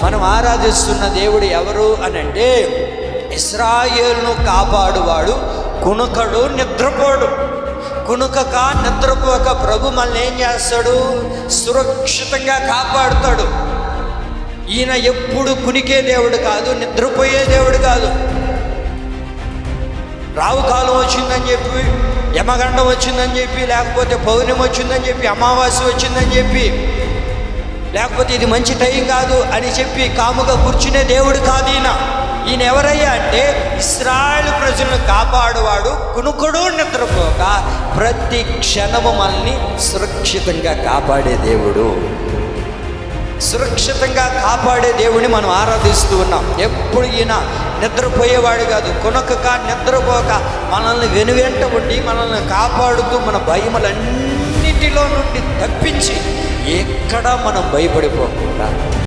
మనం ఆరాధిస్తున్న దేవుడు ఎవరు అని అంటే, ఇశ్రాయేలును కాపాడువాడు, కునుకడు, నిద్రపోడు. కునుకక నిద్రపోక ప్రభు మనల్ని ఏం చేస్తాడు? సురక్షితంగా కాపాడుతాడు. ఈయన ఎప్పుడు కునికే దేవుడు కాదు, నిద్రపోయే దేవుడు కాదు. రావు కాలం వచ్చిందని చెప్పి, యమగండం వచ్చిందని చెప్పి, లేకపోతే పౌర్ణమి వచ్చిందని చెప్పి, అమావాస్య వచ్చిందని చెప్పి, లేకపోతే ఇది మంచి టైం కాదు అని చెప్పి కాముగా కూర్చునే దేవుడు కాదు ఈయన. ఈయన ఎవరయ్యా అంటే, ఇశ్రాయేలు ప్రజలను కాపాడువాడు, కునుకుడు, నిద్రపోక ప్రతి క్షణము మనల్ని సురక్షితంగా కాపాడే దేవుడు. సురక్షితంగా కాపాడే దేవుడిని మనం ఆరాధిస్తూ ఉన్నాం. ఎప్పుడు ఈయన నిద్రపోయేవాడు కాదు, కొనకక నిద్రపోక మనల్ని వెనువెంట ఉండి మనల్ని కాపాడుతూ మన భయములన్నిటిలో నుండి తప్పించి ఎక్కడ మనం భయపడిపోకుండా